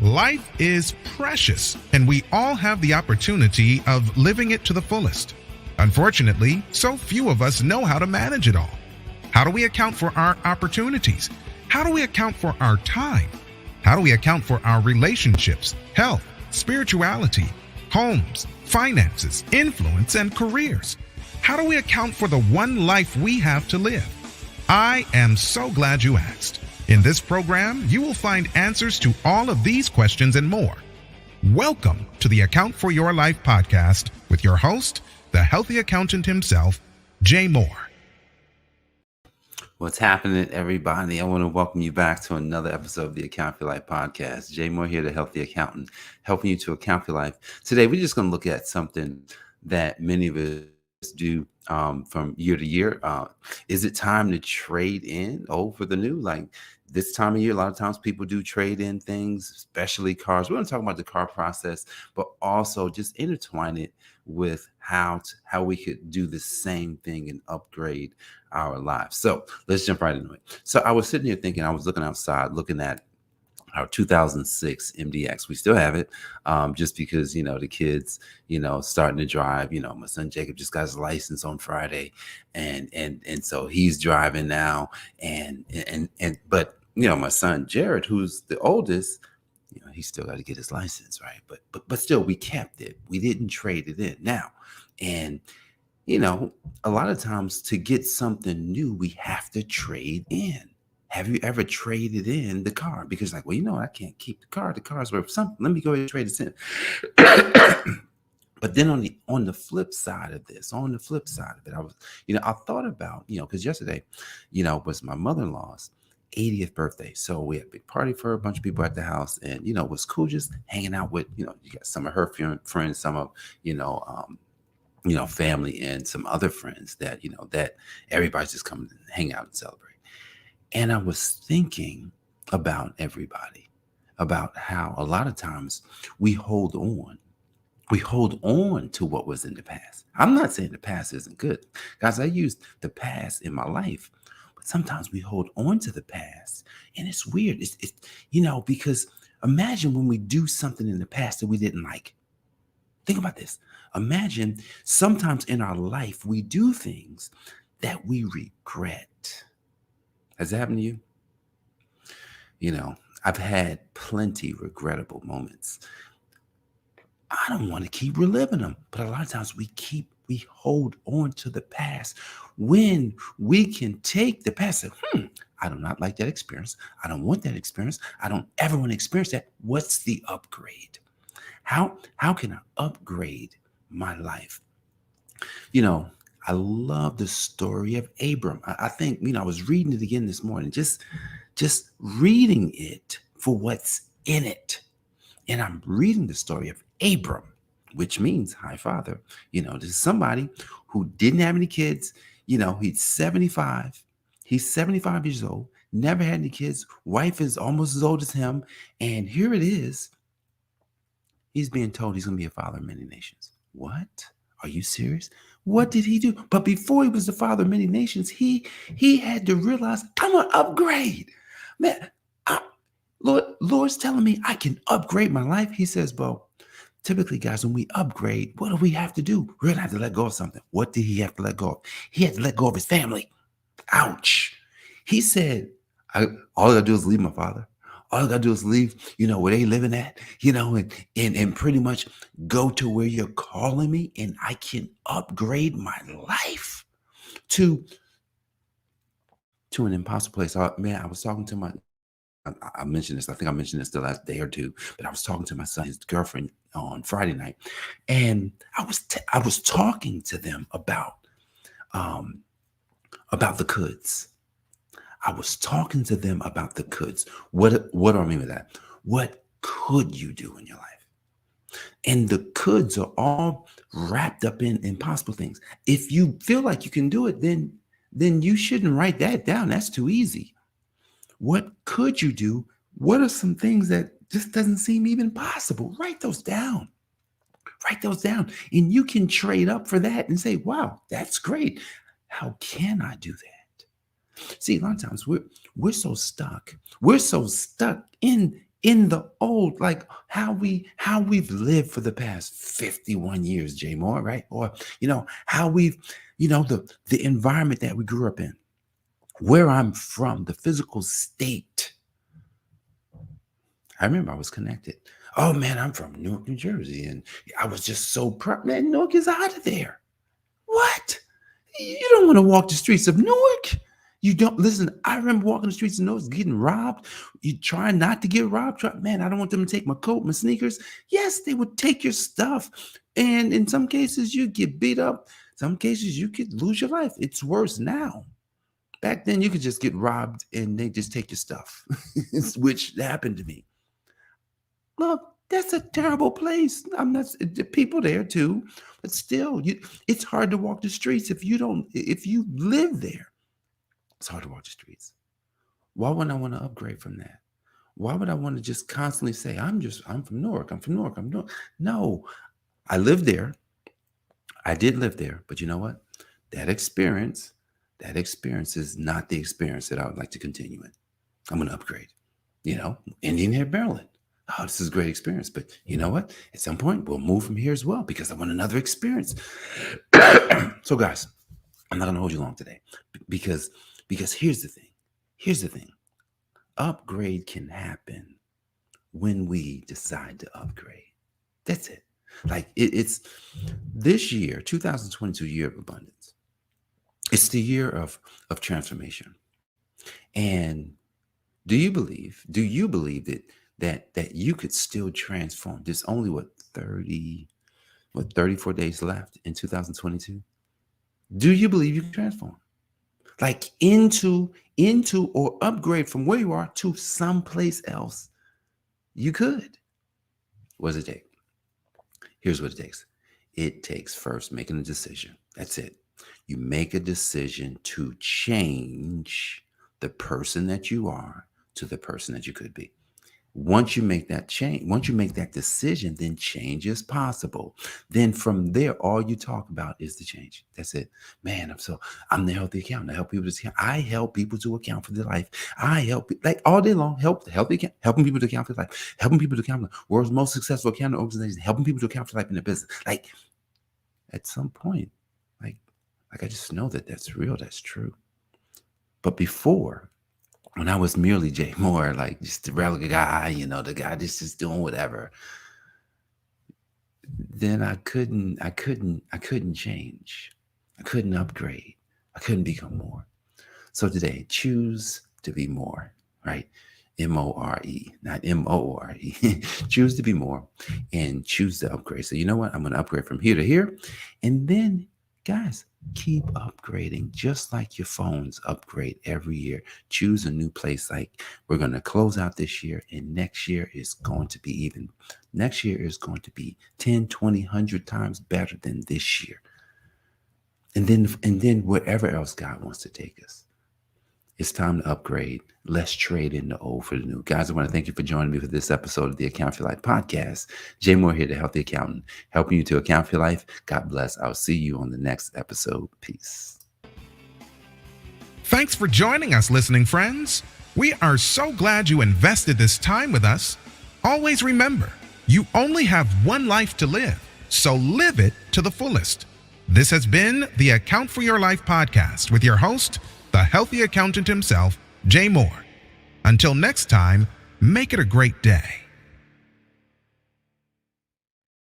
Life is precious, and we all have the opportunity of living it to the fullest. Unfortunately, so few of us know how to manage it all. How do we account for our opportunities? How do we account for our time? How do we account for our relationships, health, spirituality, homes, finances, influence, and careers? How do we account for the one life we have to live? I am so glad you asked. In this program, you will find answers to all of these questions and more. Welcome to the Account for Your Life podcast with your host, the healthy accountant himself, Jay Moore. What's happening, everybody? I want to welcome you back to another episode of the Account for Your Life podcast. Jay Moore here, the healthy accountant, helping you to account for your life. Today, we're just going to look at something that many of us do from year to year. Is it time to trade in old for the new? Like this time of year, a lot of times people do trade in things, especially cars. We're going to talk about the car process, but also just intertwine it with how we could do the same thing and upgrade our lives. So let's jump right into it. So I was sitting here thinking, I was looking outside, looking at our 2006 MDX. We still have it, just because, the kids, starting to drive. My son Jacob just got his license on Friday, and so he's driving now. But my son Jared, who's the oldest, he still got to get his license, right? But still, we kept it. We didn't trade it in now, and a lot of times to get something new, we have to trade in. Have you ever traded in the car? Because I can't keep the car. The car's worth something. Let me go ahead and trade it in. But then on the flip side of it, I thought about, because yesterday, was my mother-in-law's 80th birthday. So we had a big party for a bunch of people at the house, and it was cool just hanging out with, you got some of her friends, some of, family, and some other friends that, that everybody's just coming to hang out and celebrate. And I was thinking about everybody, about how a lot of times we hold on to what was in the past. I'm not saying the past isn't good. Guys, I used the past in my life, but sometimes we hold on to the past, and it's weird. It's because imagine when we do something in the past that we didn't like. Think about this. Imagine sometimes in our life we do things that we regret. Has that happened to you? I've had plenty regrettable moments. I don't want to keep reliving them, but a lot of times we hold on to the past when we can take the past and say, I do not like that experience. I don't want that experience. I don't ever want to experience that. What's the upgrade? How can I upgrade my life? I love the story of Abram. I think, I was reading it again this morning, just reading it for what's in it. And I'm reading the story of Abram, which means high father. This is somebody who didn't have any kids. He's 75. He's 75 years old, never had any kids. Wife is almost as old as him. And here it is. He's being told he's going to be a father of many nations. What? Are you serious? What did he do? But before he was the father of many nations, he had to realize, I'm going to upgrade. Man, Lord's telling me I can upgrade my life. He says, well, typically, guys, when we upgrade, what do we have to do? We're going to have to let go of something. What did he have to let go of? He had to let go of his family. Ouch. He said, all I got to do is leave my father. All I got to do is leave, where they living at, and pretty much go to where you're calling me, and I can upgrade my life to an impossible place. I was talking to I mentioned this. I think I mentioned this the last day or two, but I was talking to my son, his girlfriend, on Friday night, and I was talking to them about the coulds. I was talking to them about the coulds. What do I mean by that? What could you do in your life? And the coulds are all wrapped up in impossible things. If you feel like you can do it, then you shouldn't write that down. That's too easy. What could you do? What are some things that just doesn't seem even possible? Write those down. And you can trade up for that and say, wow, that's great. How can I do that? See, a lot of times we're so stuck. We're so stuck in in the old, like how we've lived for the past 51 years, Jay Moore, right? Or how we've, the environment that we grew up in, where I'm from, the physical state. I remember I was connected. Oh man, I'm from Newark, New Jersey, and I was just so proud. Man, Newark is out of there. What? You don't want to walk the streets of Newark. You don't listen. I remember walking the streets of Newark, getting robbed. You try not to get robbed. Man, I don't want them to take my coat, my sneakers. Yes, they would take your stuff, and in some cases you get beat up. Some cases you could lose your life. It's worse now. Back then you could just get robbed and they just take your stuff, which happened to me. Look, that's a terrible place. I'm not the people there too, but still, it's hard to walk the streets if you live there. It's hard to walk the streets. Why would I want to upgrade from that? Why would I want to just constantly say, I'm from Newark, I'm from Newark, I'm Newark? No, I lived there. I did live there, but you know what? That experience is not the experience that I would like to continue in. I'm going to upgrade. Indian Head, Maryland. Oh, this is a great experience. But you know what? At some point, we'll move from here as well because I want another experience. So, guys, I'm not going to hold you long today because here's the thing. Upgrade can happen when we decide to upgrade. That's it. Like it's this year, 2022 year of abundance. It's the year of transformation. And do you believe that you could still transform? There's only 34 days left in 2022. Do you believe you can transform? Like into or upgrade from where you are to someplace else? You could. What does it take? Here's what it takes. It takes first making a decision. That's it. You make a decision to change the person that you are to the person that you could be. Once you make that change, once you make that decision, then change is possible. Then from there, all you talk about is the change. That's it. Man, I'm the healthy accountant. I help people to account. I help people to account for their life. I help like all day long, helping people to account for their life, helping people to account for the world's most successful accounting organization, helping people to account for life in their business. Like at some point, like I just know that that's real. That's true. But before, when I was merely Jay Moore, like just a regular guy, the guy that's just doing whatever, then I couldn't change. I couldn't upgrade. I couldn't become more. So today, choose to be more, right? MORE, not MOORE. Choose to be more and choose to upgrade. So you know what? I'm going to upgrade from here to here. And then, guys, keep upgrading just like your phones upgrade every year. Choose a new place. Like we're going to close out this year, and next year is going to be 10, 20, 100 times better than this year. And then wherever else God wants to take us. It's time to upgrade. Let's trade in the old for the new. Guys, I want to thank you for joining me for this episode of the Account for Your Life podcast. Jay Moore here, the Healthy Accountant, helping you to account for your life. God bless. I'll see you on the next episode. Peace. Thanks for joining us, listening friends. We are so glad you invested this time with us. Always remember, you only have one life to live, so live it to the fullest. This has been the Account for Your Life podcast with your host, the healthy accountant himself, Jay Moore. Until next time, make it a great day.